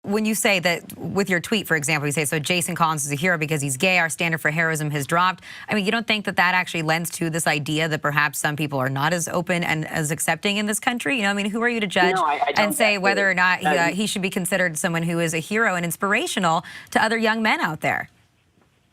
when you say that with your tweet, for example, you say, so Jason Collins is a hero because he's gay, our standard for heroism has dropped. I mean, you don't think that that actually lends to this idea that perhaps some people are not as open and as accepting in this country? You know, I mean, who are you to judge and say whether or not he should be considered someone who is a hero and inspirational to other young men out there?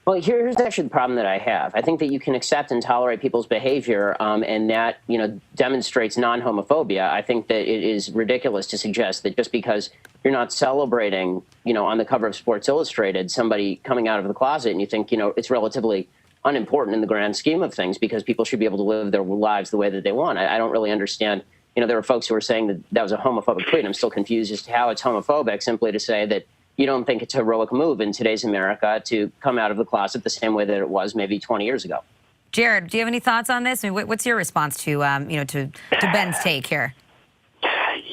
Well, here's actually the problem that I have. I think that you can accept and tolerate people's behavior, and that, you know, demonstrates non-homophobia. I think that it is ridiculous to suggest that just because you're not celebrating, you know, on the cover of Sports Illustrated, somebody coming out of the closet, and you think, you know, it's relatively unimportant in the grand scheme of things because people should be able to live their lives the way that they want. I don't really understand. You know, there are folks who are saying that that was a homophobic tweet. I'm still confused as to how it's homophobic simply to say that you don't think it's a heroic move in today's America to come out of the closet the same way that it was maybe 20 years ago. Jared, do you have any thoughts on this? I mean, what's your response to, you know, to Ben's take here?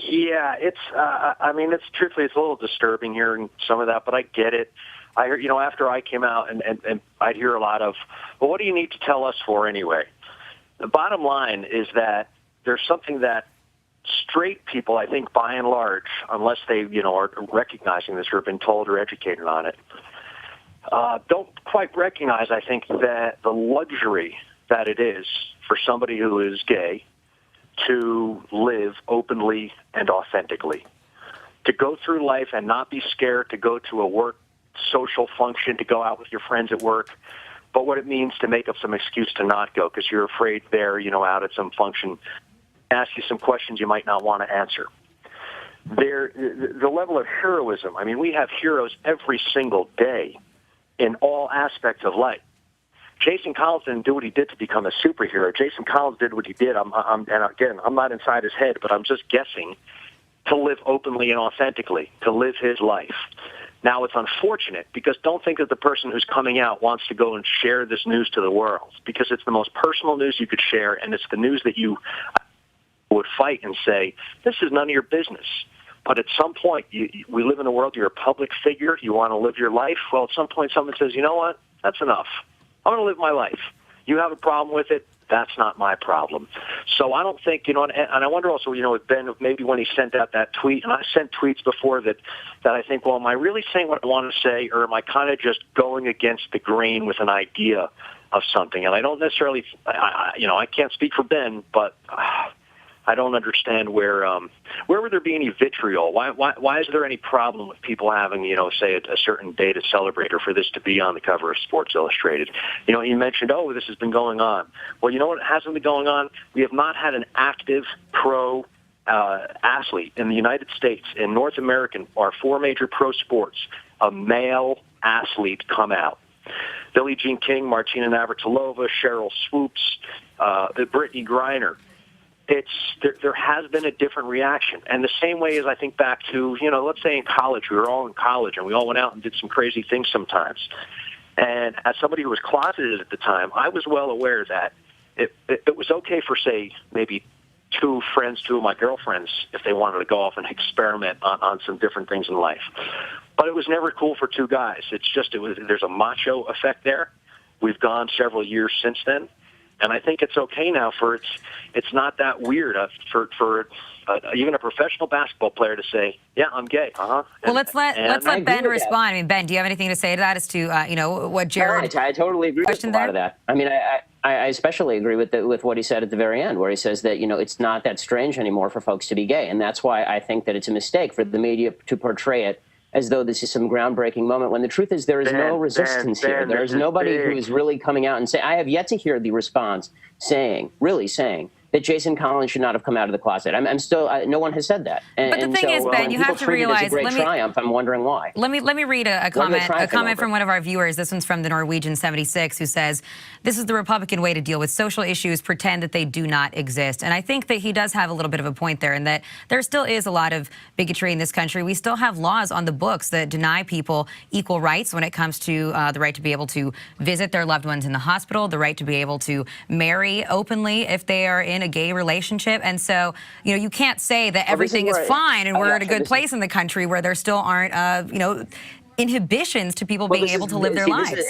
Yeah, it's, I mean, it's truthfully, it's a little disturbing hearing some of that, but I get it. I hear, you know, after I came out and I'd hear a lot of, well, what do you need to tell us for anyway? The bottom line is that there's something that straight people, I think, by and large, unless they, you know, are recognizing this or have been told or educated on it, don't quite recognize, I think, that the luxury that it is for somebody who is gay to live openly and authentically, to go through life and not be scared to go to a work social function, to go out with your friends at work, but what it means to make up some excuse to not go because you're afraid they're, you know, out at some function, ask you some questions you might not want to answer. The level of heroism, I mean, we have heroes every single day in all aspects of life. Jason Collins didn't do what he did to become a superhero. Jason Collins did what he did. And again, I'm not inside his head, but I'm just guessing, to live openly and authentically, to live his life. Now, it's unfortunate because don't think that the person who's coming out wants to go and share this news to the world because it's the most personal news you could share, and it's the news that you would fight and say, this is none of your business. But at some point, we live in a world, you're a public figure, you want to live your life. Well, at some point, someone says, you know what, that's enough. I'm going to live my life. You have a problem with it, that's not my problem. So I don't think, you know, and I wonder also, you know, with Ben, maybe when he sent out that tweet, and I sent tweets before that I think, well, am I really saying what I want to say, or am I kind of just going against the grain with an idea of something? And I don't necessarily, you know, I can't speak for Ben, but I don't understand where would there be any vitriol? Why is there any problem with people having, you know, say a certain day to celebrate or for this to be on the cover of Sports Illustrated? You know, you mentioned, oh, this has been going on. Well, you know what hasn't been going on? We have not had an active pro athlete in the United States, in North America, our four major pro sports, a male athlete come out. Billie Jean King, Martina Navratilova, Cheryl Swoops, Brittany Griner. There has been a different reaction. And the same way as I think back to, you know, let's say in college, we were all in college and we all went out and did some crazy things sometimes. And as somebody who was closeted at the time, I was well aware that it was okay for, say, maybe two of my girlfriends, if they wanted to go off and experiment on some different things in life. But it was never cool for two guys. It's just, there's a macho effect there. We've gone several years since then. And I think it's okay now it's not that weird for even a professional basketball player to say, yeah, I'm gay. Well, let's let Ben respond. I mean, Ben, do you have anything to say to that as to, you know, what Jared... No, I totally agree with a lot of that. I mean, I especially agree with what he said at the very end, where he says that, you know, it's not that strange anymore for folks to be gay. And that's why I think that it's a mistake for the media to portray it as though this is some groundbreaking moment, when the truth is there is no resistance here. There is nobody who is really coming out and saying, I have yet to hear the response really saying that Jason Collins should not have come out of the closet. I'm still, no one has said that. But the thing is, Ben, you have to realize, it as a great triumph, I'm wondering why. Let me read a comment from one of our viewers. This one's from the Norwegian 76, who says, this is the Republican way to deal with social issues, pretend that they do not exist. And I think that he does have a little bit of a point there, in that there still is a lot of bigotry in this country. We still have laws on the books that deny people equal rights when it comes to the right to be able to visit their loved ones in the hospital, the right to be able to marry openly if they are in a gay relationship. And so, you know, you can't say that everything is fine and we're at a good place in the country where there still aren't, you know, inhibitions to people being able to live their lives.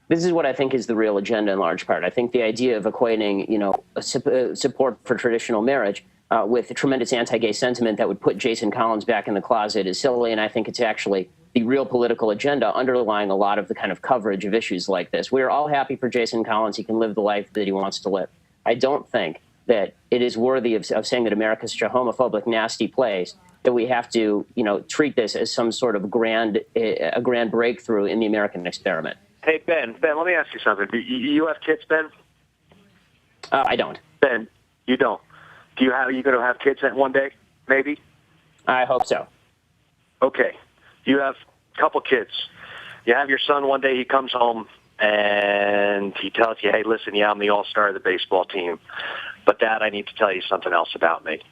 This is what I think is the real agenda in large part. I think the idea of equating, you know, support for traditional marriage with tremendous anti-gay sentiment that would put Jason Collins back in the closet is silly, and I think it's actually the real political agenda underlying a lot of the kind of coverage of issues like this. We're all happy for Jason Collins. He can live the life that he wants to live. I don't think that it is worthy of saying that America's such a homophobic, nasty place that we have to, treat this as some sort of grand breakthrough in the American experiment. Hey, Ben, let me ask you something. Do you have kids, Ben? I don't. Ben, you don't. Are you going to have kids one day, maybe? I hope so. Okay. You have a couple kids. You have your son one day, he comes home, and he tells you, hey, listen, I'm the all-star of the baseball team. But, Dad, I need to tell you something else about me.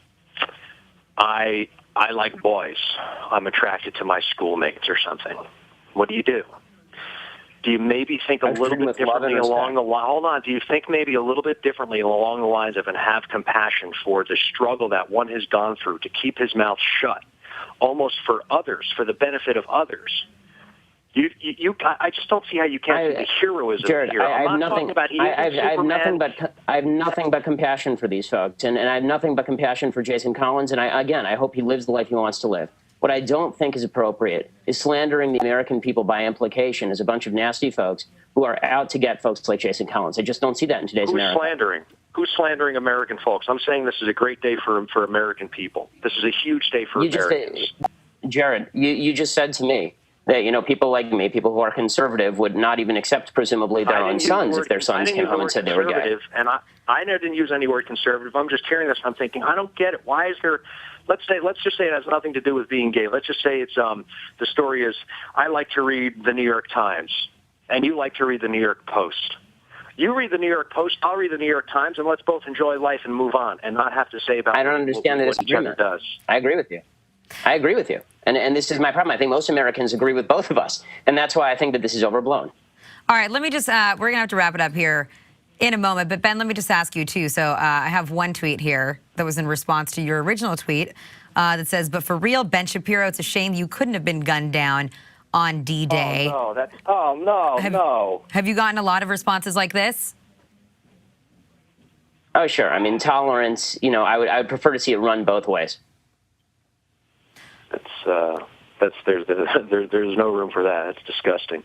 I like boys. I'm attracted to my schoolmates or something. What do you do? Do you maybe think a little bit differently along the line? Hold on. Do you think maybe a little bit differently along the lines of and have compassion for the struggle that one has gone through to keep his mouth shut, almost for others, for the benefit of others? I just don't see how you can't see the heroism Jared, here. I have nothing but compassion for these folks, and I have nothing but compassion for Jason Collins. And I hope he lives the life he wants to live. What I don't think is appropriate is slandering the American people by implication as a bunch of nasty folks who are out to get folks like Jason Collins. I just don't see that in today's America. Who's slandering American folks? I'm saying this is a great day for American people. This is a huge day for Americans. Jared, you just said to me that, people like me, people who are conservative, would not even accept, presumably, their own sons if their sons came home and said they were gay. And I never didn't use any word conservative. I'm just hearing this. I'm thinking, I don't get it. Why is there... Let's just say it has nothing to do with being gay. Let's just say it's the story is I like to read the New York Times, and you like to read the New York Post. You read the New York Post, I'll read the New York Times, and let's both enjoy life and move on and not have to say about I don't understand what each other does. I agree with you. And this is my problem. I think most Americans agree with both of us, and that's why I think that this is overblown. All right, let me just, we're going to have to wrap it up here in a moment. But, Ben, let me just ask you, too. So I have one tweet here that was in response to your original tweet that says, but for real, Ben Shapiro, it's a shame you couldn't have been gunned down on D-Day. No. Have you gotten a lot of responses like this? Oh, sure. I mean, tolerance, I would prefer to see it run both ways. There's no room for that. It's disgusting.